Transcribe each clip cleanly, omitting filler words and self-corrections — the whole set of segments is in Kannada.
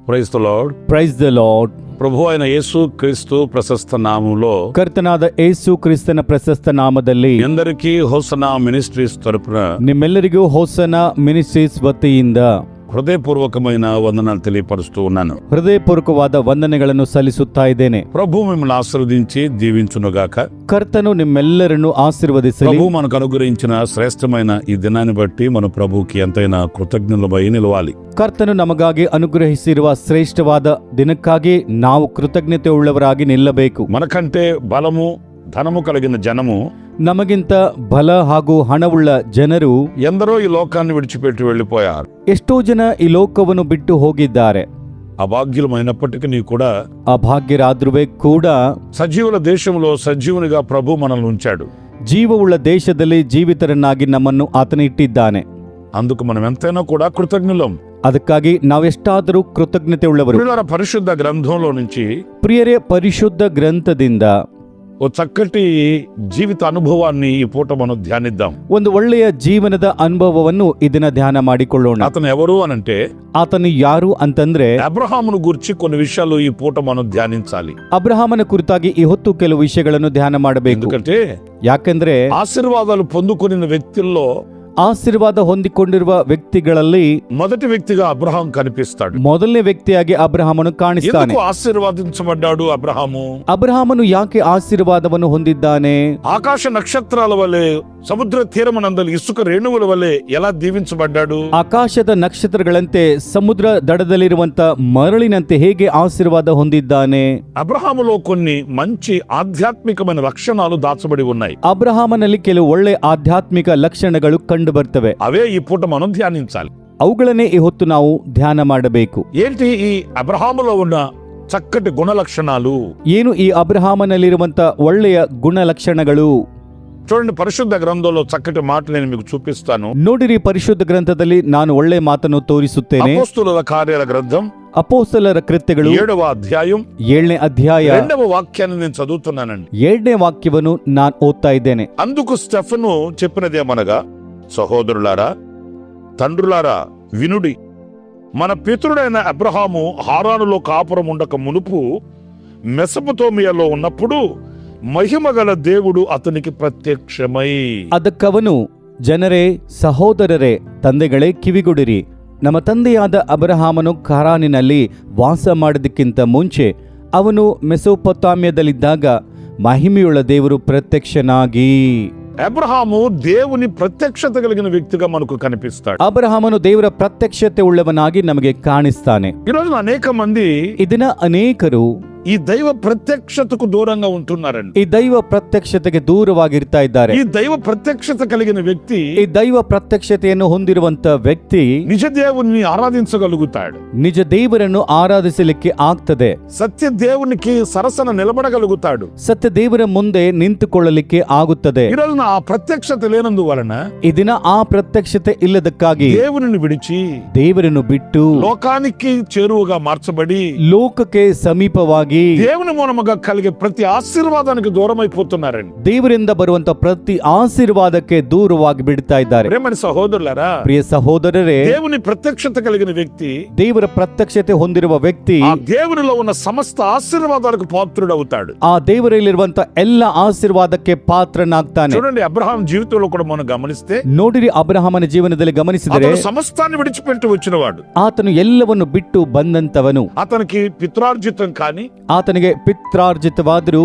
Praise the lord. Praise the lord. ప్రభు అయిన యేసు క్రీస్తు ప్రశస్త నామములో ಕರ್ತನಾದ ಯೇಸು ಕ್ರಿಸ್ತನ ಪ್ರಶಸ್ತ ನಾಮದಲ್ಲಿ అందరికీ హోసనా మినిస్ట్రీస్ తరపున ನಿಮ್ಮೆಲ್ಲರಿಗೂ ಹೋಸನ ಮಿನಿಸ್ಟ್ರೀಸ್ ವತಿಯಿಂದ హృదయపూర్వకమైన వందనాలు తెలియపరుస్తూ ఉన్నాను. ಹೃದಯಪೂರ್ವಕವಾದ ವಂದನೆಗಳನ್ನು ಸಲ್ಲಿಸುತ್ತಾ ಇದ್ದೇನೆ. ప్రభు మిమ్మల్ని ఆశీర్వదించి దీవించునుగాక. ಕರ್ತನು ನಿಮ್ಮೆಲ್ಲರನ್ನು ಆಶೀರ್ವದಿಸಲಿ. ప్రభు మనకు అనుగ్రహించిన శ్రేష్టమైన ఈ దినాన్ని బట్టి మన ప్రభుకి ఎంతైనా కృతజ్ఞులమై నిలవాలి. ಕರ್ತನು ನಮಗಾಗಿ ಅನುಗ್ರಹಿಸಿರುವ ಶ್ರೇಷ್ಠವಾದ ದಿನಕ್ಕಾಗಿ ನಾವು ಕೃತಜ್ಞತೆ ಉಳ್ಳವರಾಗಿ ನಿಲ್ಲಬೇಕು. మనకంటే బలము ధనము కలిగిన జనము, ನಮಗಿಂತ ಬಲ ಹಾಗೂ ಹಣವುಳ್ಳ ಜನರು ఎందరో ఈ లోకాన్ని విడిచిపెట్టి వెళ్ళిపోయారు. ಎಷ್ಟೋ ಜನ ಈ ಲೋಕವನ್ನು ಬಿಟ್ಟು ಹೋಗಿದ್ದಾರೆ. అభాగ్యులమైనప్పటికీ కూడా ಅಭಾಗ್ಯರಾದ್ರೂ ಕೂಡ సజీవుల దేశంలో సజీవునిగా ప్రభు మనల్ని ఉంచాడు. ಜೀವವುಳ್ಳ ದೇಶದಲ್ಲಿ ಜೀವಿತರನ್ನಾಗಿ ನಮ್ಮನ್ನು ಆತನ ಇಟ್ಟಿದ್ದಾನೆ. అందుకు మనం ఎంతైనా కూడా కృతజ్ఞులం. ಅದಕ್ಕಾಗಿ ನಾವೆಷ್ಟಾದರೂ ಕೃತಜ್ಞತೆ ಉಳ್ಳವರು. ప్రియులారా, పరిశుద్ధ గ్రంథంలో నుంచి ಪ್ರಿಯರೇ, ಪರಿಶುದ್ಧ ಗ್ರಂಥದಿಂದ ఓ చక్కటి జీవిత అనుభవాన్ని ఈ పూట మనం ధ్యానిద్దాం. ಒಂದು ಒಳ್ಳೆಯ ಜೀವನದ ಅನುಭವವನ್ನು ಇದನ್ನ ಧ್ಯಾನ ಮಾಡಿಕೊಳ್ಳೋಣ. అతను ఎవరు అనంటే ಆತನು ಯಾರು ಅಂತಂದ್ರೆ అబ్రహామును గురించి కొన్ని విషయాలు ఈ పూట మనం ధ్యానించాలి. ಅಬ್ರಹಾಮನ ಕುರಿತಾಗಿ ಈ ಹೊತ್ತು ಕೆಲವು ವಿಷಯಗಳನ್ನು ಧ್ಯಾನ ಮಾಡಬೇಕು. ఎందుకంటే ಯಾಕೆಂದ್ರೆ ఆశీర్వాదాలు పొందుకున్న వ్యక్తుల్లో ಆಶೀರ್ವಾದ ಹೊಂದಿಕೊಂಡಿರುವ ವ್ಯಕ್ತಿಗಳಲ್ಲಿ మొదటి వ్యక్తిగా అబ్రహాం కనిపిస్తాడు. ಮೊದಲನೇ ವ್ಯಕ್ತಿಯಾಗಿ ಅಬ್ರಹಾಮನು ಕಾಣಿಸ್ತಾನೆ. ఎందుకు ఆశీర్వదించబడ్డాడు అబ్రహాము? ಅಬ್ರಹಾಮನು ಯಾಕೆ ಆಶೀರ್ವಾದವನ್ನು ಹೊಂದಿದ್ದಾನೆ? ఆకాశ నక్షత్రాల వలె, సముద్ర తీరమునందలి ఇసుక రేణువుల వలె ఎలా దీవించబడ్డాడు? ಆಕಾಶದ ನಕ್ಷತ್ರಗಳಂತೆ ಸಮುದ್ರ ದಡದಲ್ಲಿರುವಂತ ಮರಳಿನಂತೆ ಹೇಗೆ ಆಶೀರ್ವಾದ ಹೊಂದಿದ್ದಾನೆ? అబ్రహాములో కొన్ని మంచి ఆధ్యాత్మికమైన లక్షణాలు దాచబడి ఉన్నాయి. ಅಬ್ರಹಾಮನಲ್ಲಿ ಕೆಲವು ಒಳ್ಳೆ ಆಧ್ಯಾತ್ಮಿಕ ಲಕ್ಷಣಗಳು ಕಂಡು ಬರ್ತವೆ. అవే ఈ పూట మనం ధ్యానించాలి. ಅವುಗಳನ್ನೇ ಈ ಹೊತ್ತು ನಾವು ಧ್ಯಾನ ಮಾಡಬೇಕು. ఏంటి ఈ అబ్రహాములో ఉన్న చక్కటి గుణ లక్షణాలు? ಏನು ಈ ಅಬ್ರಹಾಮನಲ್ಲಿರುವಂತ ಒಳ್ಳೆಯ ಗುಣಲಕ್ಷಣಗಳು? చూడండి, పరిశుద్ధ గ్రంథంలో చక్కటి మాట నేను మీకు చూపిస్తాను. ನೋಡಿರಿ, ಪರಿಶುದ್ಧ ಗ್ರಂಥದಲ್ಲಿ ನಾನು ಒಳ್ಳೆ ಮಾತನ್ನು ತೋರಿಸುತ್ತೇನೆ. అపోస్తుల కార్యాల గ్రంథం ಅಪೊಸ್ತಲರ ಕೃತ್ಯಗಳು 7వ అధ్యాయం 7ನೇ ಅಧ್ಯಾಯ 2వ వాక్యాన్ని నేను చదువుతున్నానండి. 2ನೇ ವಾಕ್ಯವನ್ನು ನಾನು ಓದ್ತಾ ಇದ್ದೇನೆ. అందుకు స్టెఫను చెప్పినదేమనగా, సహోదరులారా, తండ్రులారా, వినుడి. మన పితరుడైన అబ్రహాము హారానులో కాపురం ఉండక మునుపు మెసొపొతేమియాలో ఉన్నప్పుడు మహిమగల దేవుడు అతనికి ప్రత్యక్షమై. ಅದಕ್ಕವನು, ಜನರೇ, ಸಹೋದರರೇ, ತಂದೆಗಳೇ, ಕಿವಿಗೊಡಿರಿ. ನಮ್ಮ ತಂದೆಯಾದ ಅಬ್ರಹಾಮನು ಖಾರಾನಿನಲ್ಲಿ ವಾಸ ಮಾಡೋದಕ್ಕಿಂತ ಮುಂಚೆ ಅವನು ಮೆಸೊಪೊತಾಮ್ಯದಲ್ಲಿದ್ದಾಗ ಮಹಿಮೆಯುಳ್ಳ ದೇವರು ಪ್ರತ್ಯಕ್ಷನಾಗಿ. అబ్రహాము దేవుని ప్రత్యక్షత కలిగిన వ్యక్తిగా మనకు కనిపిస్తాడు. ಅಬ್ರಹಾಮನು ದೇವರ ಪ್ರತ್ಯಕ್ಷತೆ ಉಳ್ಳವನಾಗಿ ನಮಗೆ ಕಾಣಿಸ್ತಾನೆ. ఈ రోజున అనేక మంది ಇದನ್ನ ಅನೇಕರು ఈ దైవ ప్రత్యక్షతకు దూరంగా ఉంటున్నారండి. ಈ ದೈವ ಪ್ರತ್ಯಕ್ಷತೆಗೆ ದೂರವಾಗಿರ್ತಾ ಇದ್ದಾರೆ. ఈ దైవ ప్రత్యక్షత కలిగిన వ్యక్తి, ಈ ದೈವ ಪ್ರತ್ಯಕ್ಷತೆಯನ್ನು ಹೊಂದಿರುವಂತ ವ್ಯಕ್ತಿ నిజ దేవుని ఆరాధించగలుగుతాడు. ನಿಜ ದೇವರನ್ನು ಆರಾಧಿಸಲಿಕ್ಕೆ ಆಗ್ತದೆ. సత్య దేవునికి సరసన నిలబడగలుగుతాడు. ಸತ್ಯ ದೇವರ ಮುಂದೆ ನಿಂತುಕೊಳ್ಳಲಿಕ್ಕೆ ಆಗುತ್ತದೆ. ఈ రోజున ఆ ప్రత్యక్షత లేనందువలన ಈ ದಿನ ಆ ಪ್ರತ್ಯಕ್ಷತೆ ಇಲ್ಲದಕ್ಕಾಗಿ దేవుని విడిచి ದೇವರನ್ನು ಬಿಟ್ಟು లోకానికి చేరువగా మార్చబడి ಲೋಕಕ್ಕೆ ಸಮೀಪವಾಗಿ దేవుని మూలముగా కలిగే ప్రతి ఆశీర్వాదానికి దూరం అయిపోతున్నారండి. ದೇವರಿಂದ ಬರುವಂತ ಪ್ರತಿ ಆಶೀರ್ವಾದಕ್ಕೆ ದೂರವಾಗಿ ಬಿಡ್ತಾ ಇದ್ದಾರೆ. ప్రేమని సహోదరులారా, ಪ್ರಿಯ ಸಹೋದರರೇ, దేవుని ప్రత్యక్షత కలిగిన వ్యక్తి, ದೇವರ ಪ್ರತ್ಯಕ್ಷತೆ ಹೊಂದಿರುವ ವ್ಯಕ್ತಿ ఆ దేవునిలో ఉన్న సమస్త ఆశీర్వాదాలకు పాత్రుడవుతాడు. ಆ ದೇವರಲ್ಲಿರುವಂತ ಎಲ್ಲ ಆಶೀರ್ವಾದಕ್ಕೆ ಪಾತ್ರನಾಗ್ತಾನೆ. చూడండి, అబ్రహాం జీవితంలో కూడా మనం గమనిస్తే, ನೋಡಿರಿ, ಅಬ್ರಹಾಮನ ಜೀವನದಲ್ಲಿ ಗಮನಿಸಿದರೆ అతను సమస్తాన్ని విడిచిపెట్టి వచ్చినవాడు. ಆತನು ಎಲ್ಲವನ್ನು ಬಿಟ್ಟು ಬಂದಂತವನು. అతనికి పిత్రార్జితం కానీ, ಆತನಿಗೆ ಪಿತ್ರಾರ್ಜಿತವಾದರೂ,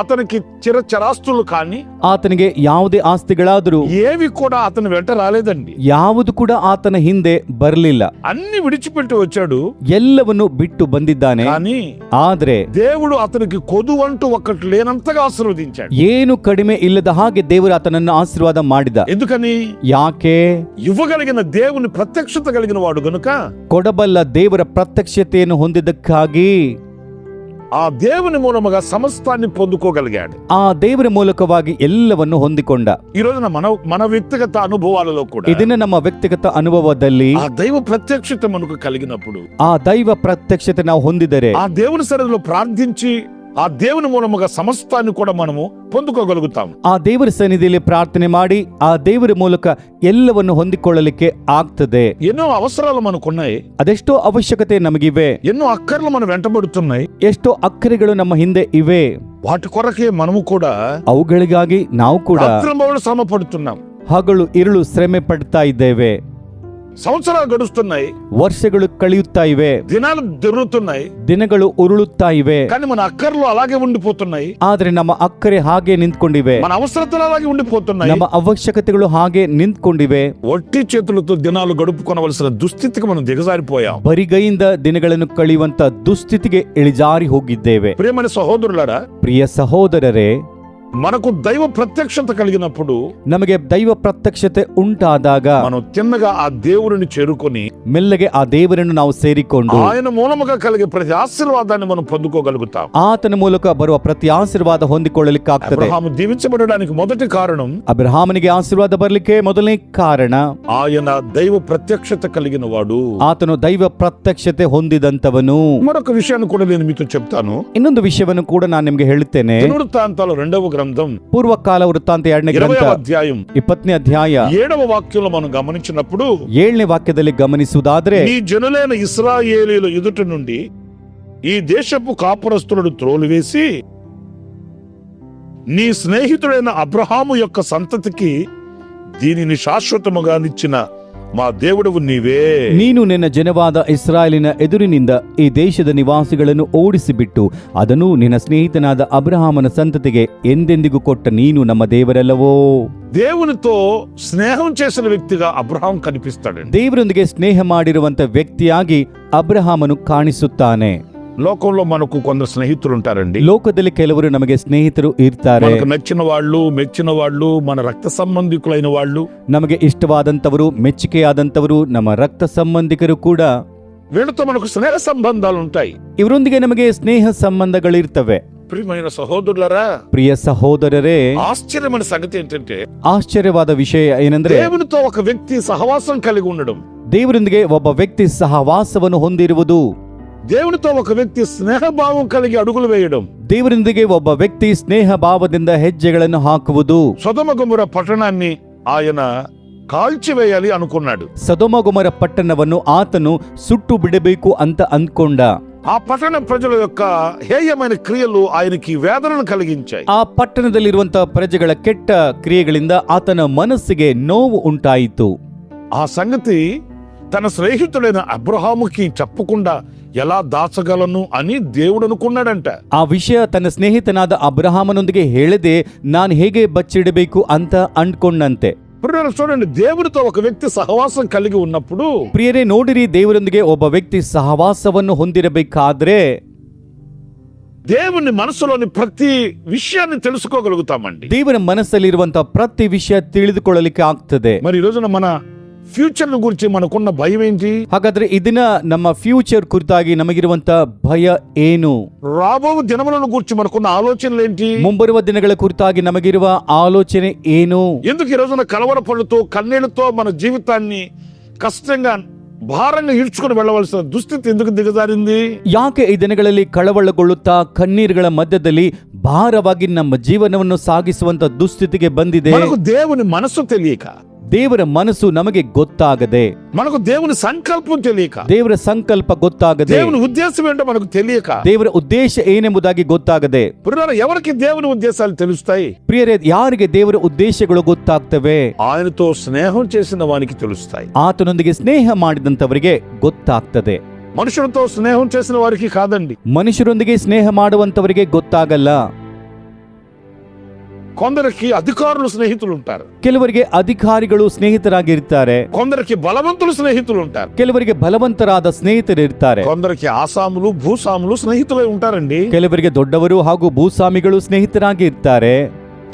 అతనికి చిరచరాస్తులు కానీ, ಆತನಿಗೆ ಯಾವುದೇ ಆಸ್ತಿಗಳಾದರೂ ఏవి కూడా అతని వెంట రాలేదండి. ಯಾವುದು ಕೂಡ ಆತನ ಹಿಂದೆ ಬರಲಿಲ್ಲ. అన్ని విడిచిపెట్టి వచ్చాడు. ಎಲ್ಲವನ್ನು ಬಿಟ್ಟು ಬಂದಿದ್ದಾನೆ. కానీ ಆದ್ರೆ దేవుడు అతనికి కొదువంటూ ఒక్కటి లేనంతగా ఆశీర్వదించాడు. ಏನು ಕಡಿಮೆ ಇಲ್ಲದ ಹಾಗೆ ದೇವರು ಆತನನ್ನು ಆಶೀರ್ವಾದ ಮಾಡಿದ. ఎందుకని? ಯಾಕೆ? ఇవ్వగలిగిన దేవుని ప్రత్యక్షత కలిగిన వాడు గనుక, ಕೊಡಬಲ್ಲ ದೇವರ ಪ್ರತ್ಯಕ್ಷತೆಯನ್ನು ಹೊಂದಿದ್ದಕ್ಕಾಗಿ ఆ దేవుని మూలముగా సమస్తాన్ని పొందుకోగలిగాడు. ಆ ದೇವರ ಮೂಲಕವಾಗಿ ಎಲ್ಲವನ್ನು ಹೊಂದಿಕೊಂಡ. ఈ రోజున మన వ్యక్తిగత అనుభవాలలో కూడా ಇದನ್ನ ನಮ್ಮ ವ್ಯಕ್ತಿಗತ ಅನುಭವದಲ್ಲಿ ఆ దైవ ప్రత్యక్షత మనకు కలిగినప్పుడు, ಆ ದೈವ ಪ್ರತ್ಯಕ್ಷತೆ ನಾವು ಹೊಂದಿದರೆ, ఆ దేవుని సన్నిధిలో ప్రార్థించి ఆ దేవుని మూలముగా సమస్తాన్ని కూడా మనము పొందుకోగలుగుతాం. ಆ ದೇವರ ಸನ್ನಿಧಿಯಲ್ಲಿ ಪ್ರಾರ್ಥನೆ ಮಾಡಿ ಆ ದೇವರ ಮೂಲಕ ಎಲ್ಲವನ್ನು ಹೊಂದಿಕೊಳ್ಳಲಿಕ್ಕೆ ಆಗ್ತದೆ. ఎన్నో అవసరాలు మనకున్నాయి, ಅದೆಷ್ಟೋ ಅವಶ್ಯಕತೆ ನಮಗಿವೆ, ఎన్నో అక్కర్లు మనం వెంటబడుతున్నాయి. ಎಷ್ಟೋ ಅಕ್ಕರೆಗಳು ನಮ್ಮ ಹಿಂದೆ ಇವೆ. వాటి కొరకే మనము కూడా ಅವುಗಳಿಗಾಗಿ ನಾವು ಕೂಡ రాత్రింబవళ్ళు శ్రమ పడుతున్నాం. ಹಗಲು ಇರುಳು ಶ್ರಮೆ ಪಡ್ತಾ ಇದ್ದೇವೆ. సంవత్సరాలు గడుస్తున్నాయి, ವರ್ಷಗಳು ಕಳೆಯುತ್ತಾ ಇವೆ, దినాలు తిరుగుతున్నాయి, ದಿನಗಳು ಉರುಳುತ್ತಾ ಇವೆ. కానీ మన అక్కర్లు అలాగే ఉండిపోతున్నాయి, ಆದ್ರೆ ನಮ್ಮ ಅಕ್ಕರೆ ಹಾಗೆ ನಿಂತ್ಕೊಂಡಿವೆ, మన అవసరతలు అలాగే ఉండిపోతున్నాయి. ನಮ್ಮ ಅವಶ್ಯಕತೆಗಳು ಹಾಗೆ ನಿಂತ್ಕೊಂಡಿವೆ. ఒట్టి చేతులతో దినాలు గడుపుకొనవలసిన దుస్థితికి మనం దిగజారిపోయాం. ಬರಿಗೈಯಿಂದ ದಿನಗಳನ್ನು ಕಳೆಯುವಂತ ದುಸ್ಥಿತಿಗೆ ಇಳಿಜಾರಿ ಹೋಗಿದ್ದೇವೆ. ప్రియమైన సహోదరులారా, ಪ್ರಿಯ ಸಹೋದರರೇ, మనకు దైవ ప్రత్యక్షత కలిగినప్పుడు, ನಮಗೆ ದೈವ ಪ್ರತ್ಯಕ್ಷತೆ ಉಂಟಾದಾಗ మనం తిన్నగా ఆ దేవుడిని చేరుకొని ಮೆಲ್ಲಗೆ ಆ ದೇವರನ್ನು ನಾವು ಸೇರಿಕೊಂಡು ఆయన మూలముగా కలిగే ప్రతి ఆశీర్వాదాన్ని మనం పొందుకోగలుగుతాం. ಆತನ ಮೂಲಕ ಬರುವ ಪ್ರತಿ ಆಶೀರ್ವಾದ ಹೊಂದಿಕೊಳ್ಳಲಿಕ್ಕಾಗ್ತದೆ. అబ్రహాము దీవించబడడానికి మొదటి కారణం, ಅಬ್ರಹಾಮನಿಗೆ ಆಶೀರ್ವಾದ ಬರಲಿಕ್ಕೆ ಮೊದಲನೇ ಕಾರಣ, ఆయన దైవ ప్రత్యక్షత కలిగిన వాడు. ಆತನು ದೈವ ಪ್ರತ್ಯಕ್ಷತೆ ಹೊಂದಿದಂತವನು. మరొక విషయాన్ని కూడా నేను మీతో చెప్తాను. ಇನ್ನೊಂದು ವಿಷಯವನ್ನು ಕೂಡ ನಾನು ನಿಮಗೆ ಹೇಳುತ್ತೇನೆ. దినవృత్తాంతాలు 2వ గ్రంథం ಪೂರ್ವಕಾಲ ವೃತ್ತಾಂತ 2ನೇ ಗ್ರಂಥ 20వ అధ్యాయం 20ನೇ ಅಧ್ಯಾಯ 7వ వాక్యంలో మనం గమనించినప్పుడు, 7ನೇ ವಾಕ್ಯದಲ್ಲಿ ಗಮನಿಸುವುದಾದ್ರೆ, నీ జనులైన ఇశ్రాయేలీయుల ఎదుట నుండి ఈ దేశపు కాపురస్తులను త్రోలివేసి నీ స్నేహితుడైన అబ్రహాము యొక్క సంతతికి దీనిని శాశ్వతముగా నిచ్చిన మా దేవుడవు నీవే. ನೀನು ನಿನ್ನ ಜನವಾದ ಇಸ್ರಾಯೇಲಿನ ಎದುರಿನಿಂದ ಈ ದೇಶದ ನಿವಾಸಿಗಳನ್ನು ಓಡಿಸಿಬಿಟ್ಟು ಅದನ್ನು ನಿನ್ನ ಸ್ನೇಹಿತನಾದ ಅಬ್ರಹಾಮನ ಸಂತತಿಗೆ ಎಂದೆಂದಿಗೂ ಕೊಟ್ಟ ನೀನು ನಮ್ಮ ದೇವರಲ್ಲವೋ. దేవునితో స్నేహం చేసిన వ్యక్తిగా అబ్రహాం కనిపిస్తాడండి. ದೇವರೊಂದಿಗೆ ಸ್ನೇಹ ಮಾಡಿರುವಂತ ವ್ಯಕ್ತಿಯಾಗಿ ಅಬ್ರಹಾಮನು ಕಾಣಿಸುತ್ತಾನೆ. లోకంలో మనకు కొందరు స్నేహితులు ఉంటారండి. ಲೋಕದಲ್ಲಿ ಕೆಲವರು ನಮಗೆ ಸ್ನೇಹಿತರು ಇರ್ತಾರೆ. మనకు నచ్చిన వాళ్ళు, మెచ్చిన వాళ్ళు, మన రక్త సంబంధికులైన వాళ్ళు, ನಮಗೆ ಇಷ್ಟವಾದಂತವರು, ಮೆಚ್ಚುಗೆಯಾದಂತವರು, ನಮ್ಮ ರಕ್ತ ಸಂಬಂಧಿಕರು ಕೂಡ. వీళ్ళతో మనకు స్నేహ సంబంధాలు ఉంటాయి. ಇವರೊಂದಿಗೆ ನಮಗೆ ಸ್ನೇಹ ಸಂಬಂಧಗಳಿರ್ತವೆ. ప్రియమైన సహోదరులారా, ಪ್ರಿಯ ಸಹೋದರರೇ, ఆశ్చర్యమైన సంగతి ఏంటంటే, ಆಶ್ಚರ್ಯವಾದ ವಿಷಯ ಏನಂದ್ರೆ, దేవునితో ఒక వ్యక్తి సహవాసం కలిగి ఉండడం, ದೇವರೊಂದಿಗೆ ಒಬ್ಬ ವ್ಯಕ್ತಿ ಸಹವಾಸವನ್ನು ಹೊಂದಿರುವುದು, దేవునితో ఒక వ్యక్తి స్నేహభావం కలిగి అడుగులు వేయడం, ದೇವರೊಂದಿಗೆ ಒಬ್ಬ ವ್ಯಕ್ತಿ ಸ್ನೇಹ ಭಾವದಿಂದ ಹೆಜ್ಜೆಗಳನ್ನು ಹಾಕುವುದು. సొదొమ గొమొర్రా పట్టణాన్ని ఆయన కాల్చివేయాలి అనుకున్నాడు. ಸೊದೊಮ ಗೊಮೊರ ಪಟ್ಟಣವನ್ನು ಆತನು ಸುಟ್ಟು ಬಿಡಬೇಕು ಅಂತ ಅಂದ್ಕೊಂಡ. ఆ పట్టణ ప్రజల యొక్క హేయమైన క్రియలు ఆయనకి వేదనను కలిగించాయి. ಆ ಪಟ್ಟಣದಲ್ಲಿರುವಂತಹ ಪ್ರಜೆಗಳ ಕೆಟ್ಟ ಕ್ರಿಯೆಗಳಿಂದ ಆತನ ಮನಸ್ಸಿಗೆ ನೋವು ಉಂಟಾಯಿತು. ఆ సంగతి తన స్నేహితుడైన అబ్రహాముకి చెప్పకుండా ఎలా దాచగలను అని దేవుడు అనుకున్నాడంట. ಆ ವಿಷಯ ತನ್ನ ಸ್ನೇಹಿತನಾದ ಅಬ್ರಹಾಮನೊಂದಿಗೆ ಹೇಳದೆ ನಾನು ಹೇಗೆ ಬಚ್ಚಿಡಬೇಕು ಅಂತ ಅಂದ್ಕೊಂಡಂತೆ. ప్రియులారా, చూడండి, దేవుడితో ఒక వ్యక్తి సహవాసం కలిగి ఉన్నప్పుడు, ಪ್ರಿಯರೇ ನೋಡಿರಿ, ದೇವರೊಂದಿಗೆ ಒಬ್ಬ ವ್ಯಕ್ತಿ ಸಹವಾಸವನ್ನು ಹೊಂದಿರಬೇಕಾದ್ರೆ దేవుని మనసులోని ప్రతి విషయాన్ని తెలుసుకోగలుగుతామండి. ದೇವರ ಮನಸ್ಸಲ್ಲಿರುವಂತಹ ಪ್ರತಿ ವಿಷಯ ತಿಳಿದುಕೊಳ್ಳಲಿಕ್ಕೆ ಆಗ್ತದೆ. మరి ఈ రోజున మన ఫ్యూచర్ గురించి మనకున్న భయం ఏంటి? ಹಾಗಾದ್ರೆ ಇದನ್ನ ನಮ್ಮ ಫ್ಯೂಚರ್ ಕುರಿತಾಗಿ ನಮಗಿರುವಂತ ಭಯ ಏನು? రాబో దినములను గురించి మనకున్న ఆలోచనలు ఏంటి? ಮುಂಬರುವ ದಿನಗಳ ಕುರಿತಾಗಿ ನಮಗಿರುವ ಆಲೋಚನೆ ಏನು? ఎందుకు ఈ రోజున కలవరపడుతూ కన్నీళ్లతో మన జీవితాన్ని కష్టంగా భారంగా ఈడ్చుకుని వెళ్ళవలసిన దుస్థితి ఎందుకు దిగజారింది? ಯಾಕೆ ಈ ದಿನಗಳಲ್ಲಿ ಕಳವಳಗೊಳ್ಳುತ್ತಾ ಕಣ್ಣೀರುಗಳ ಮಧ್ಯದಲ್ಲಿ ಭಾರವಾಗಿ ನಮ್ಮ ಜೀವನವನ್ನು ಸಾಗಿಸುವಂತ ದುಸ್ಥಿತಿಗೆ ಬಂದಿದೆ? మనకు దేవుని మనసు తెలియక, ದೇವರ ಮನಸ್ಸು ನಮಗೆ ಗೊತ್ತಾಗದೆ, మనకు దేవుని సంకల్పం తెలియక, ದೇವರ ಸಂಕಲ್ಪ ಗೊತ್ತಾಗದೆ, దేవుని ఉద్దేశం ఏంటో మనకు తెలియక, ದೇವರ ಉದ್ದೇಶ ಏನೆಂಬುದಾಗಿ ಗೊತ್ತಾಗದೆ. పురాణ ఎవరికి దేవుని ఉద్దేశాలు తెలుస్తాయి? ಪ್ರಿಯರೇ, ಯಾರಿಗೆ ದೇವರ ಉದ್ದೇಶಗಳು ಗೊತ್ತಾಗ್ತವೆ? ఆయనతో స్నేహం చేసిన వానికి తెలుస్తాయి. ಆತನೊಂದಿಗೆ ಸ್ನೇಹ ಮಾಡಿದಂತವರಿಗೆ ಗೊತ್ತಾಗ್ತದೆ. మనుషులతో స్నేహం చేసిన వారికి కాదండి. ಮನುಷ್ಯರೊಂದಿಗೆ ಸ್ನೇಹ ಮಾಡುವಂತವರಿಗೆ ಗೊತ್ತಾಗಲ್ಲ. కొందరికి అధికారులు స్నేహితులు ఉంటారు, ಕೆಲವರಿಗೆ ಅಧಿಕಾರಿಗಳು ಸ್ನೇಹಿತರಾಗಿರ್ತಾರೆ, కొందరికి బలవంతులు స్నేహితులు ఉంటారు, ಕೆಲವರಿಗೆ ಬಲವಂತರಾದ ಸ್ನೇಹಿತರಿರ್ತಾರೆ, కొందరికి ఆసాములు భూసాములు స్నేహితులై ఉంటారండి. ಕೆಲವರಿಗೆ ದೊಡ್ಡವರು ಹಾಗೂ ಭೂಸ್ವಾಮಿಗಳು ಸ್ನೇಹಿತರಾಗಿ ಇರ್ತಾರೆ.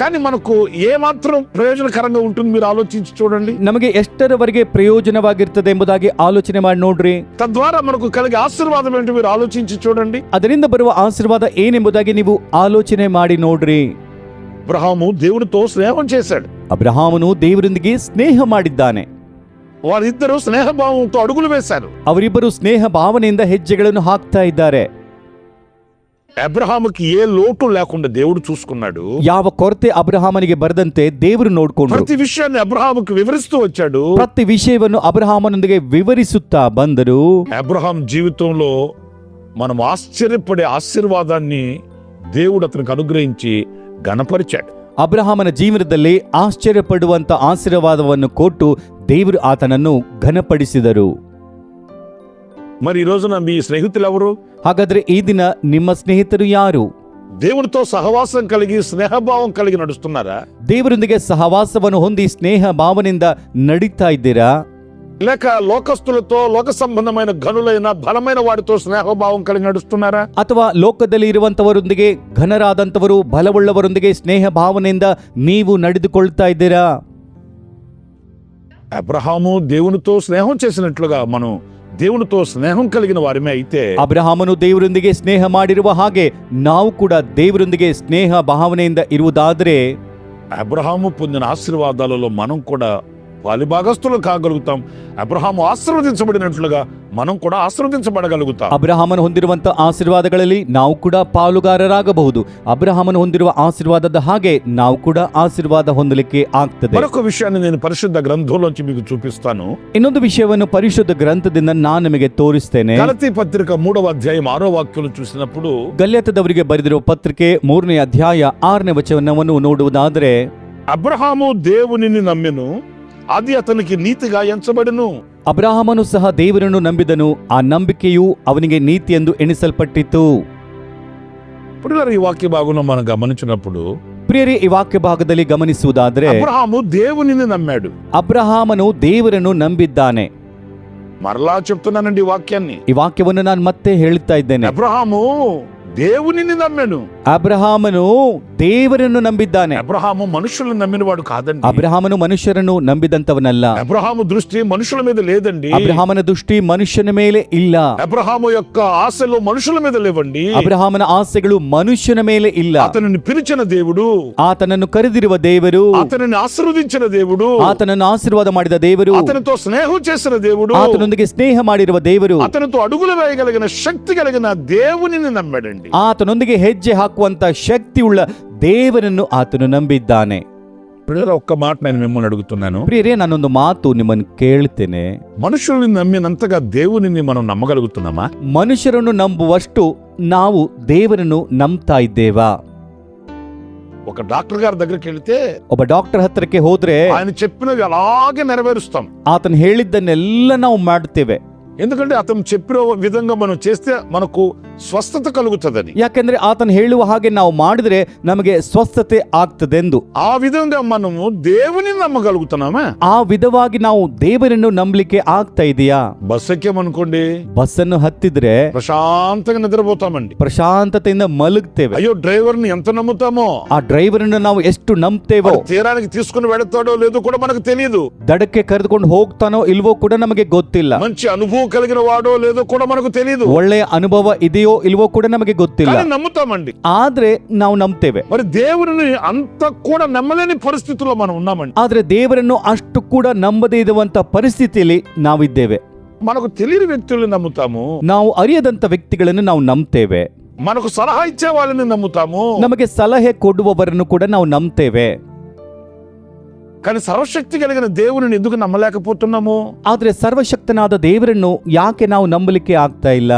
కానీ మనకు ఏ మాత్రం ప్రయోజనకరంగా ఉంటుంది మీరు ఆలోచించి చూడండి. ನಮಗೆ ಎಷ್ಟರವರೆಗೆ ಪ್ರಯೋಜನವಾಗಿರ್ತದೆ ಎಂಬುದಾಗಿ ಆಲೋಚನೆ ಮಾಡಿ ನೋಡ್ರಿ. తద్వారా మనకు కలిగే ఆశీర్వాదం ఏంటో మీరు ఆలోచించి చూడండి. ಅದರಿಂದ ಬರುವ ಆಶೀರ್ವಾದ ಏನೆಂಬುದಾಗಿ ನೀವು ಆಲೋಚನೆ ಮಾಡಿ ನೋಡ್ರಿ. అబ్రహాము దేవునితో స్నేహం చేశాడు. ಅಬ್ರಹಾಮನು ದೇವರೊಂದಿಗೆ ಸ್ನೇಹ ಮಾಡಿದ್ದಾನೆ. వారిద్దరూ స్నేహభావంతో అడుగులు వేశారు. ಅವರಿಬ್ಬರು ಸ್ನೇಹ ಭಾವನೆಯಿಂದ ಹೆಜ್ಜೆಗಳನ್ನು ಹಾಕ್ತಾ ಇದ್ದಾರೆ. అబ్రహాముకి ఏ లోటు లేకుండా దేవుడు చూసుకున్నాడు. ಯಾವ ಕೊರತೆ ಅಬ್ರಹಾಮನಿಗೆ ಬರದಂತೆ ದೇವರು ನೋಡ್ಕೊಂಡ್ರು. ప్రతి విషయాన్ని అబ్రహాముకు వివరిస్తూ వచ్చాడు. ಪ್ರತಿ ವಿಷಯವನ್ನು ಅಬ್ರಹಾಮನೊಂದಿಗೆ ವಿವರಿಸುತ್ತಾ ಬಂದರು. అబ్రహాం జీవితంలో మనం ఆశ్చర్యపడే ఆశీర్వాదాన్ని దేవుడు అతనికి అనుగ్రహించి ఘనపరిచాడు. ಅಬ್ರಹಾಮನ ಜೀವನದಲ್ಲಿ ಆಶ್ಚರ್ಯಪಡುವಂತ ಆಶೀರ್ವಾದವನ್ನು ಕೊಟ್ಟು ದೇವರು ಆತನನ್ನು ಘನಪಡಿಸಿದರು. మరి ఈ రోజున మీ స్నేహితులు ఎవరు? ಹಾಗಾದ್ರೆ ಈ ದಿನ ನಿಮ್ಮ ಸ್ನೇಹಿತರು ಯಾರು? దేవునితో సహవాసం కలిగి స్నేహభావం కలిగి నడుస్తున్నారా? ದೇವರೊಂದಿಗೆ ಸಹವಾಸವನ್ನು ಹೊಂದಿ ಸ್ನೇಹ ಭಾವನೆಯಿಂದ ನಡೀತಾ ಇದ್ದೀರಾ? లేక లోకస్తులతో లోక సంబంధమైన ఘనులైన బలమైన వాడితో స్నేహభావం కలిగి నడుస్తున్నారా? ಅಥವಾ ಲೋಕದಲ್ಲಿ ಇರುವಂತವರೊಂದಿಗೆ ಘನರಾದಂತವರು ಬಲವುಳ್ಳವರೊಂದಿಗೆ ಸ್ನೇಹ ಭಾವನೆಯಿಂದ ನೀವು ನಡೆದುಕೊಳ್ತಾ ಇದ್ದೀರಾ? అబ్రహాము దేవునితో స్నేహం చేసినట్లుగా మనం దేవునితో స్నేహం కలిగిన వారిమే అయితే, ಅಬ್ರಹಾಮನು ದೇವರೊಂದಿಗೆ ಸ್ನೇಹ ಮಾಡಿರುವ ಹಾಗೆ ನಾವು ಕೂಡ ದೇವರೊಂದಿಗೆ ಸ್ನೇಹ ಭಾವನೆಯಿಂದ ಇರುವುದಾದರೆ అబ్రహాము పొందిన ఆశీర్వాదాలలో మనం కూడా పాలిభాగస్తులు కాగలుగుతాం. అబ్రహాము ఆశీర్వదించబడినట్లుగా మనం కూడా ఆశీర్వదించబడగలుగుతాం. ಅಬ್ರಹಾಮನು ಹೊಂದಿರುವಂತ ಆಶೀರ್ವಾದಗಳಲ್ಲಿ ನಾವು ಕೂಡ ಪಾಲುಗಾರರಾಗಬಹುದು. ಅಬ್ರಹಾಮನು ಹೊಂದಿರುವ ಆಶೀರ್ವಾದದ ಹಾಗೆ ನಾವು ಕೂಡ ಆಶೀರ್ವಾದ ಹೊಂದಲಿಕ್ಕೆ ಆಗ್ತದೆ. మరొక విషయాన్ని నేను పరిశుద్ధ గ్రంథంలోంచి మీకు చూపిస్తాను. ಇನ್ನೊಂದು ವಿಷಯವನ್ನು ಪರಿಶುದ್ಧ ಗ್ರಂಥದಿಂದ ನಾನು ನಿಮಗೆ ತೋರಿಸ್ತೇನೆ. గలతీ పత్రిక 3వ అధ్యాయం 6వ వాక్యం చూసినప్పుడు, ಗಲ್ಯಾತದವರಿಗೆ ಬರೆದಿರುವ ಪತ್ರಿಕೆ 3ನೇ ಅಧ್ಯಾಯ 6ನೇ ವಚನವನ್ನು ನೋಡುವುದಾದರೆ, అబ్రహాము దేవునిని నమ్మెను, అది అతనికి నీతిగా ఎంచబడెను. ಅಬ್ರಹಾಮನು ಸಹ ದೇವರನ್ನು ನಂಬಿದನು, ಆ ನಂಬಿಕೆಯು ಅವನಿಗೆ ನೀತಿ ಎಂದು ಎಣಿಸಲ್ಪಟ್ಟಿತು. ఇప్పుడు ఈ వాక్య భాగంలో మనం గమనించినప్పుడు, ಪ್ರಿಯರೇ, ಈ ವಾಕ್ಯ ಭಾಗದಲ್ಲಿ ಗಮನಿಸುವುದಾದರೆ అబ్రహాము దేవునిని నమ్మాడు. ಅಬ್ರಹಾಮನು ದೇವರನ್ನು ನಂಬಿದ್ದಾನೆ. మరలా చెప్తున్నానండి ఈ వాక్యాన్ని. ಈ ವಾಕ್ಯವನ್ನು ನಾನು ಮತ್ತೆ ಹೇಳುತ್ತಾ ಇದ್ದೇನೆ. అబ్రహాము దేవునిని నమ్మాను. ಅಬ್ರಹಾಮನು ದೇವರನ್ನು ನಂಬಿದ್ದಾನೆ. అబ్రహాము మనుషులను నమ్మినవాడు కాదండి. ಅಬ್ರಹಾಮನು ಮನುಷ್ಯರನ್ನು ನಂಬಿದಂತವನಲ್ಲ. అబ్రహాము దృష్టి మనుషుల మీద లేదండి. ಅಬ್ರಹಾಮನ ದೃಷ್ಟಿ ಮನುಷ್ಯನ ಮೇಲೆ ಇಲ್ಲ. అబ్రహాము యొక్క ఆశలు మనుషుల మీద లేవండి. ಅಬ್ರಹಾಮನ ಆಸೆಗಳು ಮನುಷ್ಯನ ಮೇಲೆ ಇಲ್ಲ. అతనిని పిలిచిన దేవుడు, ಆತನನ್ನು ಕರೆದಿರುವ ದೇವರು, అతనిని ఆశీర్వదించిన దేవుడు, ಆತನನ್ನು ಆಶೀರ್ವಾದ ಮಾಡಿದ ದೇವರು, అతనితో స్నేహం చేసిన దేవుడు, ಆತನೊಂದಿಗೆ ಸ್ನೇಹ ಮಾಡಿರುವ ದೇವರು, అతనితో అడుగులు వేయగలిగిన శక్తి కలిగిన దేవునిని నమ్మాడండి. ಆತನೊಂದಿಗೆ ಹೆಜ್ಜೆ ಹಾಕುವಂತ ಶಕ್ತಿ ಉಳ್ಳ ದೇವರನ್ನು ಆತನು ನಂಬಿದ್ದಾನೆ. ఒక్క మాట నేను మిమ్మల్ని అడుగుతున్నాను. ಪ್ರಿಯರೇ, ನಾನೊಂದು ಮಾತು ನಿಮ್ಮನ್ನು ಕೇಳ್ತೇನೆ. మనుషుల్ని నమ్మినంతగా దేవునిని మనం నమ్మగలుగుతున్నామా? ಮನುಷ್ಯರನ್ನು ನಂಬುವಷ್ಟು ನಾವು ದೇವರನ್ನು ನಂಬ್ತಾ ಇದ್ದೇವಾ? ఒక డాక్టర్ గారి దగ్గరికి వెళితే ಒಬ್ಬ ಡಾಕ್ಟರ್ ಹತ್ರಕ್ಕೆ ಹೋದ್ರೆ ఆయన చెప్పినవి అలాగే నెరవేరుస్తాం. ಆತನು ಹೇಳಿದ್ದನ್ನೆಲ್ಲ ನಾವು ಮಾಡುತ್ತೇವೆ. ఎందుకంటే అతను చెప్పిన విధంగా మనం చేస్తే మనకు స్వస్థత కలుగుతుందని. ಯಾಕೆಂದ್ರೆ ಆತನು ಹೇಳುವ ಹಾಗೆ ನಾವು ಮಾಡಿದ್ರೆ ನಮಗೆ ಸ್ವಸ್ಥತೆ ಆಗ್ತದೆಂದು. ఆ విధంగా మనము దేవుని నమ్మగలుగుతున్నామా? ಆ ವಿಧವಾಗಿ ನಾವು ದೇವರನ್ನು ನಂಬಲಿಕ್ಕೆ ಆಗ್ತಾ ಇದೆಯಾ? బస్ ఎక్కామనుకోండి, ಬಸ್ಸನ್ನು ಹತ್ತಿದ್ರೆ ప్రశాంతంగా నిద్రపోతామండి. ಪ್ರಶಾಂತತೆಯಿಂದ ಮಲಗ್ತೇವೆ. అయ్యో డ్రైవర్ని ఎంత నమ్ముతామో, ಆ ಡ್ರೈವರನ್ನು ನಾವು ಎಷ್ಟು ನಂಬ್ತೇವೋ, తీరానికి తీసుకుని వెళతాడో లేదో కూడా మనకు తెలియదు. ದಡಕ್ಕೆ ಕರೆದುಕೊಂಡು ಹೋಗ್ತಾನೋ ಇಲ್ವೋ ಕೂಡ ನಮಗೆ ಗೊತ್ತಿಲ್ಲ. మంచి అనుభవం కలిగిన వాడో లేదో కూడా మనకు తెలియదు. ಒಳ್ಳೆಯ ಅನುಭವ ಇದೆಯೋ ಇಲ್ವೋ ಕೂಡ ನಮಗೆ ಗೊತ್ತಿಲ್ಲ. కానీ నమ్ముతామండి. ಆದ್ರೆ ನಾವು ನಂಬ್ತೇವೆ. మరి దేవుని అంత కూడా నమ్మలేని పరిస్థితుల్లో మనం ఉన్నామండి. ಆದ್ರೆ ದೇವರನ್ನು ಅಷ್ಟು ಕೂಡ ನಂಬದೇ ಇರುವಂತ ಪರಿಸ್ಥಿತಿಯಲ್ಲಿ ನಾವಿದ್ದೇವೆ. మనకు తెలియని వ్యక్తుల్ని నమ్ముతాము, ನಾವು ಅರಿಯದಂತ ವ್ಯಕ್ತಿಗಳನ್ನು ನಾವು ನಂಬ್ತೇವೆ. మనకు సలహా ఇచ్చే వాళ్ళని నమ్ముతాము, ನಮಗೆ ಸಲಹೆ ಕೊಡುವವರನ್ನು ಕೂಡ ನಾವು ನಂಬ್ತೇವೆ. కానీ సర్వశక్తి కలిగిన దేవుని ఎందుకు నమ్మలేకపోతున్నాము? ಆದ್ರೆ ಸರ್ವಶಕ್ತನಾದ ದೇವರನ್ನು ಯಾಕೆ ನಾವು ನಂಬಲಿಕ್ಕೆ ಆಗ್ತಾ ಇಲ್ಲ?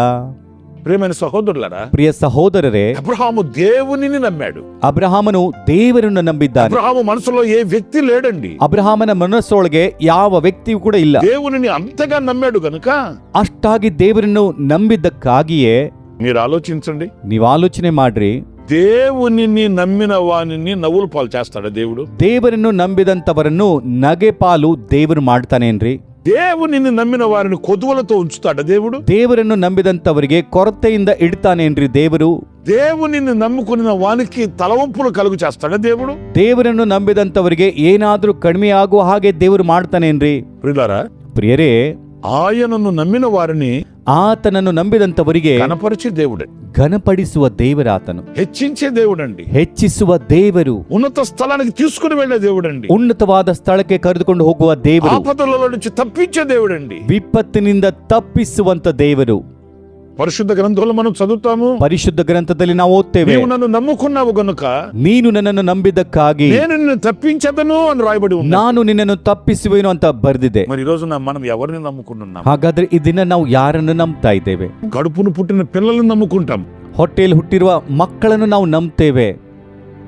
ప్రియమైన సహోదరులారా, ಪ್ರಿಯ ಸಹೋದರರೇ, అబ్రహాము దేవునిని నమ్మాడు. ಅಬ್ರಹಾಮನು ದೇವರನ್ನು ನಂಬಿದ್ದಾನೆ. అబ్రహాము మనసులో ఏ వ్యక్తి లేడండి. ಅಬ್ರಹಾಮನ ಮನಸ್ಸೊಳಗೆ ಯಾವ ವ್ಯಕ್ತಿಯೂ ಕೂಡ ಇಲ್ಲ. దేవునిని అంతగా నమ్మాడు గనుక ಅಷ್ಟಾಗಿ ದೇವರನ್ನು ನಂಬಿದ್ದಕ್ಕಾಗಿಯೇ మీరు ఆలోచించండి. ನೀವು ಆಲೋಚನೆ ಮಾಡ್ರಿ, దేవునిని నమ్మిన వానిని నవ్వుల పాలు చేస్తాడా దేవుడు? ದೇವರನ್ನು ನಂಬಿದಂತವರನ್ನು ನಗೆ ಪಾಲು ದೇವರು ಮಾಡ್ತಾನೇನ್ರಿ? దేవునిని నమ్మిన వారిని కొదువలతో ఉంచుతాడా దేవుడు? ದೇವರನ್ನು ನಂಬಿದಂತವರಿಗೆ ಕೊರತೆಯಿಂದ ಇಡ್ತಾನೇನ್ರಿ ದೇವರು? దేవునిని నమ్ముకున్న వానికి తలవంపులు కలుగు చేస్తాడా దేవుడు? ದೇವರನ್ನು ನಂಬಿದಂತವರಿಗೆ ಏನಾದ್ರೂ ಕಡಿಮೆ ಆಗುವ ಹಾಗೆ ದೇವರು ಮಾಡ್ತಾನೇನ್ರಿ? ప్రియులారా, ಪ್ರಿಯರೇ, ఆయనను నమ్మిన వారిని ಆತನನ್ನು ನಂಬಿದಂತವರಿಗೆ కనపరిచే దేవుడే, ಘನಪಡಿಸುವ ದೇವರಾತನು, హెచ్చించే దేవుడండి, ಹೆಚ್ಚಿಸುವ ದೇವರು, ఉన్నత స్థలానికి తీసుకుని వెళ్లే దేవుడండి, ಉನ್ನತವಾದ ಸ್ಥಳಕ್ಕೆ ಕರೆದುಕೊಂಡು ಹೋಗುವ ದೇವರು, ఆపదలలో నుంచి తప్పించే దేవుడండి. ವಿಪತ್ತಿನಿಂದ ತಪ್ಪಿಸುವಂತ ದೇವರು. పరిశుద్ధ గ్రంథంలో మనం చదువుతాము, ಪರಿಶುದ್ಧ ಗ್ರಂಥದಲ್ಲಿ ನಾವು ಓದ್ತೇವೆ, నీవు నన్ను నమ్ముకున్నావు గనుక ನೀನು ನನ್ನನ್ನು ನಂಬಿದ್ದಕ್ಕಾಗಿ నేను నిన్ను తప్పించదను అని రాయబడి ఉంది. ನಾನು ನಿನ್ನನ್ನು ತಪ್ಪಿಸುವೆನು ಅಂತ ಬರೆದಿದೆ. మరి ఈ రోజు మనం ఎవరిని నమ్ముకుంటున్నాం? ಹಾಗಾದ್ರೆ ಈ ದಿನ ನಾವು ಯಾರನ್ನು ನಂಬ್ತಾ ಇದ್ದೇವೆ? కడుపును పుట్టిన పిల్లలను నమ్ముకుంటాం, ಹೊಟ್ಟೆಯಲ್ಲಿ ಹುಟ್ಟಿರುವ ಮಕ್ಕಳನ್ನು ನಾವು ನಂಬ್ತೇವೆ,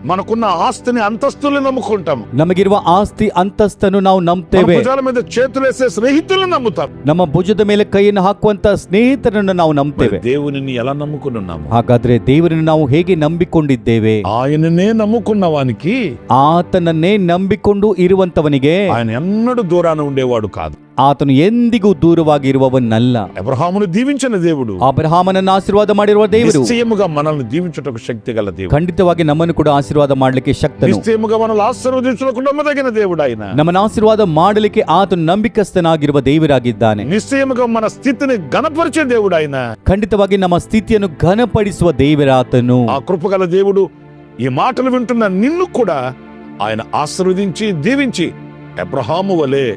మనకున్న ఆస్తిని అంతస్తుల్ని నమ్ముకుంటాం, ನಮಗಿರುವ ಆಸ್ತಿ ಅಂತಸ್ತನ್ನು ನಾವು మన ನಂಬ್ತೇವೆ, భుజాల మీద చేతులేసే స్నేహితులను నమ్ముతాం. ನಮ್ಮ ಭುಜದ ಮೇಲೆ ಕೈಯನ್ನು ಹಾಕುವಂತ ಸ್ನೇಹಿತರನ್ನು ನಾವು మరి ನಂಬ್ತೇವೆ. దేవునిని ఎలా నమ్ముకున్నాము? ಹಾಗಾದ್ರೆ ದೇವರನ್ನು ನಾವು ಹೇಗೆ ನಂಬಿಕೊಂಡಿದ್ದೇವೆ? ఆయననే నమ్ముకున్న వానికి ಆತನನ್ನೇ ನಂಬಿಕೊಂಡು ಇರುವಂತವನಿಗೆ ఆయన ఎన్నడూ దూరాన ఉండేవాడు కాదు. ಆತನು ಎಂದಿಗೂ ದೂರವಾಗಿರುವವನಲ್ಲ. అబ్రహామును దీవించిన దేవుడు ಅಬ್ರಹಾಮನನ್ನು ಆಶೀರ್ವಾದ ಮಾಡಿರುವ ದೇವರು నిశ్చయముగా మనల్ని దీవించుటకు శక్తి గల దేవుడు. ಖಂಡಿತವಾಗಿ ನಮ್ಮನ್ನು ಕೂಡ ಆಶೀರ್ವಾದ ಮಾಡಲಿಕ್ಕೆ ಶಕ್ತನು. నిశ్చయముగా మనల్ని ఆశీర్వదించుటకు నమ్మదగిన దేవుడు ఆయన. ನಮ್ಮನ್ನು ಆಶೀರ್ವಾದ ಮಾಡಲಿಕ್ಕೆ ಆತನು ನಂಬಿಕಸ್ಥನಾಗಿರುವ ದೇವರಾಗಿದ್ದಾನೆ. నిశ్చయముగా మన స్థితిని ఘనపరిచే దేవుడు ఆయన. ಖಂಡಿತವಾಗಿ ನಮ್ಮ ಸ್ಥಿತಿಯನ್ನು ಘನಪಡಿಸುವ ದೇವರಾತನು. ఆ కృపగల దేవుడు ఈ మాటలు వింటున్న నిన్ను కూడా ఆయన ఆశీర్వదించి దీవించి అబ్రహాము వలె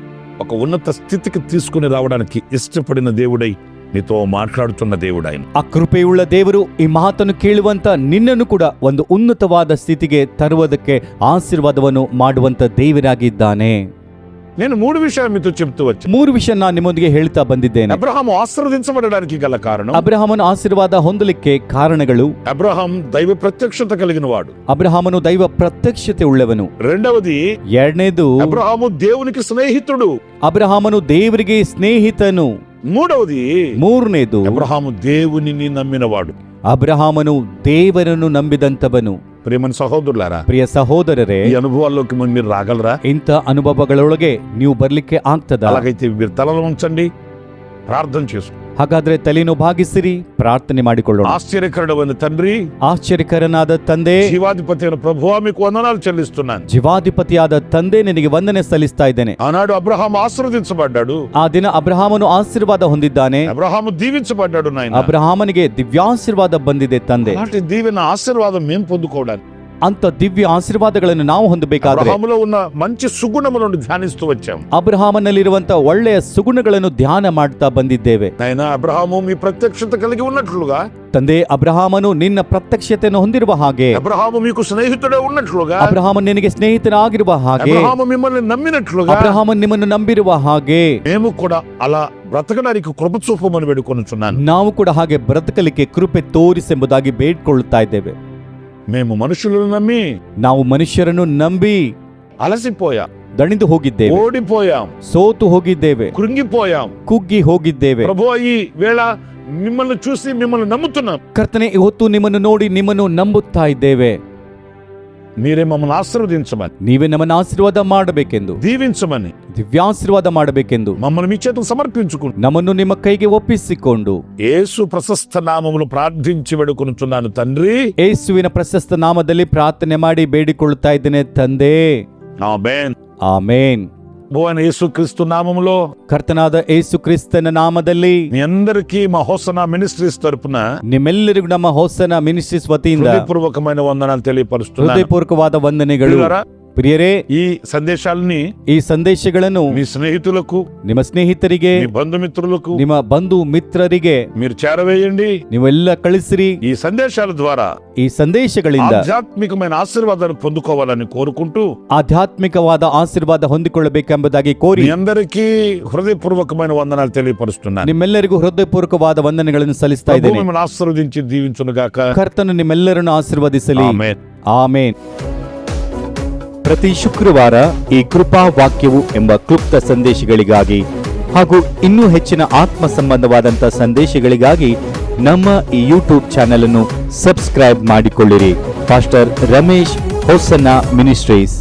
ఒక ఉన్నత స్థితికి తీసుకుని రావడానికి ఇష్టపడిన దేవుడై నీతో మాట్లాడుతున్న దేవుడు ఆయన. ಆ ಕೃಪೆಯುಳ್ಳ ದೇವರು ಈ ಮಾತನ್ನು ಕೇಳುವಂತ ನಿನ್ನನ್ನು ಕೂಡ ಒಂದು ಉನ್ನತವಾದ ಸ್ಥಿತಿಗೆ ತರುವುದಕ್ಕೆ ಆಶೀರ್ವಾದವನ್ನು ಮಾಡುವಂತ ದೇವರಾಗಿದ್ದಾನೆ. నేను 3 విషయాలు మీతో చెప్తూ వచ్చాను. 3 ವಿಷಯ ನಾನು ನಿಮ್ಮೊಂದಿಗೆ ಹೇಳ್ತಾ ಬಂದಿದ್ದೇನೆ. అబ్రహాము ఆశీర్వదించబడడానికి గల కారణం, ಅಬ್ರಹಾಮನು ಆಶೀರ್ವಾದ ಹೊಂದಲಿಕ್ಕೆ ಕಾರಣಗಳು, అబ్రహాం దైవ ప్రత్యక్షత కలిగిన వాడు. ಅಬ್ರಹಾಮನು ದೈವ ಪ್ರತ್ಯಕ್ಷತೆ ಉಳ್ಳವನು. రెండవది, ಎರಡನೇದು, అబ్రహాము దేవునికి స్నేహితుడు. ಅಬ್ರಹಾಮನು ದೇವರಿಗೆ ಸ್ನೇಹಿತನು. మూడవది, ಮೂರನೇದು, అబ్రహాము దేవునిని నమ్మినవాడు. ಅಬ್ರಹಾಮನು ದೇವರನ್ನು ನಂಬಿದಂತವನು. ప్రియమైన సహోదరులారా, ಪ್ರಿಯ ಸಹೋದರರೇ, ఈ అనుభవాల్లోకి మీరు రాగలరా? ಇಂಥ ಅನುಭವಗಳೊಳಗೆ ನೀವು ಬರ್ಲಿಕ್ಕೆ ಆಗ್ತದ? అలాగైతే మీరు తలలో ఉంచండి, ప్రార్థన చేసుకో. ಹಾಗಾದ್ರೆ ತಲೆಯನ್ನು ಭಾಗಿಸಿರಿ, ಪ್ರಾರ್ಥನೆ ಮಾಡಿಕೊಳ್ಳೋಣ. ఆశ్చర్యకరుడైన తండ్రి, ಆಶ್ಚರ್ಯಕರನಾದ ತಂದೆ, జీవాధిపతి అయిన ప్రభువా, మీకు వందనాలు చెల్లిస్తున్నాను. ಜೀವಾಧಿಪತಿಯಾದ ತಂದೆ, ನಿನಗೆ ವಂದನೆ ಸಲ್ಲಿಸ್ತಾ ಇದ್ದೇನೆ. ఆనాడు అబ్రహాము ఆశీర్వదించబడ్డాడు, ಆ ದಿನ ಅಬ್ರಹಾಮನು ಆಶೀರ್ವಾದ ಹೊಂದಿದ್ದಾನೆ. అబ్రహాము దీవించబడ్డాడు. నాయన, ಅಬ್ರಹಾಮನಿಗೆ ದಿವ್ಯಾಶೀರ್ವಾದ ಬಂದಿದೆ ತಂದೆ. అలాంటి దీవెన ఆశీర్వాదం మేము పొందుకోవడానికి ಅಂತ ದಿವ್ಯ ಆಶೀರ್ವಾದಗಳನ್ನು ನಾವು ಹೊಂದಬೇಕಾದ್ರೆ అబ్రహాములో ఉన్న మంచి సుగుణములను ధ్యానిస్తూ వచ్చాం. ಅಬ್ರಹಾಮನಲ್ಲಿರುವಂತ ಒಳ್ಳೆಯ ಸುಗುಣಗಳನ್ನು ಧ್ಯಾನ ಮಾಡ್ತಾ ಬಂದಿದ್ದೇವೆ. నాయన, అబ్రహాము మీ ప్రత్యక్షత కలిగి ఉన్నట్లుగా, ತಂದೆ ಅಬ್ರಹಾಮನು ನಿನ್ನ ಪ್ರತ್ಯಕ್ಷತೆಯನ್ನು ಹೊಂದಿರುವ ಹಾಗೆ, అబ్రహాము మీకు స్నేహితుడే ఉన్నట్లుగా, ಅಬ್ರಹಾಮನ್ ನಿನಗೆ ಸ್ನೇಹಿತನಾಗಿರುವ ಹಾಗೆ, అబ్రహాము మిమ్మల్ని నమ్మినట్లుగా, ಅಬ್ರಹಾಮನ್ ನಿಮ್ಮನ್ನು ನಂಬಿರುವ ಹಾಗೆ మేము కూడా అలా బ్రతకడానికి కృప చూపమని వేడుకొనుచున్నాను. ನಾವು ಕೂಡ ಹಾಗೆ ಬ್ರತಕಲಿಕ್ಕೆ ಕೃಪೆ ತೋರಿಸೆಂಬುದಾಗಿ ಬೇಡ್ಕೊಳ್ಳುತ್ತಾ ಇದ್ದೇವೆ. మేము మనుషులను నమ్మి ನಾವು ಮನುಷ್ಯರನ್ನು ನಂಬಿ అలసిపోయాం, ದಣಿದು ಹೋಗಿದ್ದೇವೆ, ఓడిపోయాం, ಸೋತು ಹೋಗಿದ್ದೇವೆ, కృంగిపోయాం. ಕುಗ್ಗಿ ಹೋಗಿದ್ದೇವೆ. ప్రభువా, ఈ వేళ మిమ్మల్ని చూసి మిమ్మల్ని నమ్ముతున్నాం. ಕರ್ತನೆ, ಇವತ್ತು ನಿಮ್ಮನ್ನು ನೋಡಿ ನಿಮ್ಮನ್ನು ನಂಬುತ್ತಾ ಇದ್ದೇವೆ. మీరే మమ్మల్ని ఆశీర్వదించమని, ನೀವೇ ನಮ್ಮನ್ನು ಆಶೀರ್ವಾದ ಮಾಡಬೇಕೆಂದು, దీవించమని, ದಿವ್ಯಾಶೀರ್ವಾದ ಮಾಡಬೇಕೆಂದು మమ్మల్ని మీ చేతులు సమర్పించుకుంటూ ನಮ್ಮನ್ನು ನಿಮ್ಮ ಕೈಗೆ ಒಪ್ಪಿಸಿಕೊಂಡು యేసు ప్రశస్త నామములు ప్రార్థించి వేడుకొనుచున్నాను తండ్రి. ಯೇಸುವಿನ ಪ್ರಶಸ್ತ ನಾಮದಲ್ಲಿ ಪ್ರಾರ್ಥನೆ ಮಾಡಿ ಬೇಡಿಕೊಳ್ಳುತ್ತಾ ಇದ್ದೇನೆ ತಂದೆ. ఆమేన్. ಆಮೇನ್. ప్రభువైన యేసుక్రీస్తు నామములో ಕರ್ತನಾದ ಯೇಸು ಕ್ರಿಸ್ತನ ನಾಮದಲ್ಲಿ మీ అందరికీ మా హోసనా మినిస్ట్రీస్ తరపున ನಿಮ್ಮೆಲ್ಲರಿಗೂ ನಮ್ಮ ಹೊಸನ ಮಿನಿಸ್ಟ್ರೀಸ್ ವತಿಯಿಂದ హృదయపూర్వకమైన వందనాలు తెలియపరుస్తున్నాను. ಹೃದಯಪೂರ್ವಕವಾದ ವಂದನೆಗಳು. ప్రియులారా, ಪ್ರಿಯರೇ, ఈ సందేశాలని ಈ ಸಂದೇಶಗಳನ್ನು మీ స్నేహితులకు, ನಿಮ್ಮ ಸ್ನೇಹಿತರಿಗೆ, మీ బంధుమిత్రులకు ನಿಮ್ಮ ಬಂಧು ಮಿತ್ರರಿಗೆ మీరు చేరవేయండి. ನೀವೆಲ್ಲ ಕಳಿಸಿರಿ. ఈ సందేశాల ద్వారా ಈ ಸಂದೇಶಗಳಿಂದ ఆధ్యాత్మికమైన ఆశీర్వాదాన్ని పొందుకోవాలని కోరుకుంటూ ಆಧ್ಯಾತ್ಮಿಕವಾದ ಆಶೀರ್ವಾದ ಹೊಂದಿಕೊಳ್ಳಬೇಕೆಂಬುದಾಗಿ ಕೋರಿ మీ అందరికీ హృదయపూర్వకమైన వందనాలు తెలియపరుస్తున్నాను. ನಿಮ್ಮೆಲ್ಲರಿಗೂ ಹೃದಯಪೂರ್ವಕವಾದ ವಂದನೆಗಳನ್ನು ಸಲ್ಲಿಸ್ತಾ ప్రభు ಇದ್ದೇನೆ. మిమ్మల్ని ఆశీర్వదించి దీవించునుగాక. ಕರ್ತನು ನಿಮ್ಮೆಲ್ಲರನ್ನು ಆಶೀರ್ವದಿಸಲಿ. ఆమేన్. ಆಮೇನ್. ಪ್ರತಿ ಶುಕ್ರವಾರ ಈ ಕೃಪಾ ವಾಕ್ಯವು ಎಂಬ ಕ್ಲುಪ್ತ ಸಂದೇಶಗಳಿಗಾಗಿ ಹಾಗೂ ಇನ್ನೂ ಹೆಚ್ಚಿನ ಆತ್ಮ ಸಂಬಂಧವಾದಂಥ ಸಂದೇಶಗಳಿಗಾಗಿ ನಮ್ಮ ಈ ಯೂಟ್ಯೂಬ್ ಚಾನೆಲ್ ಅನ್ನು ಸಬ್ಸ್ಕ್ರೈಬ್ ಮಾಡಿಕೊಳ್ಳಿರಿ. Pastor Ramesh Hosanna ministries.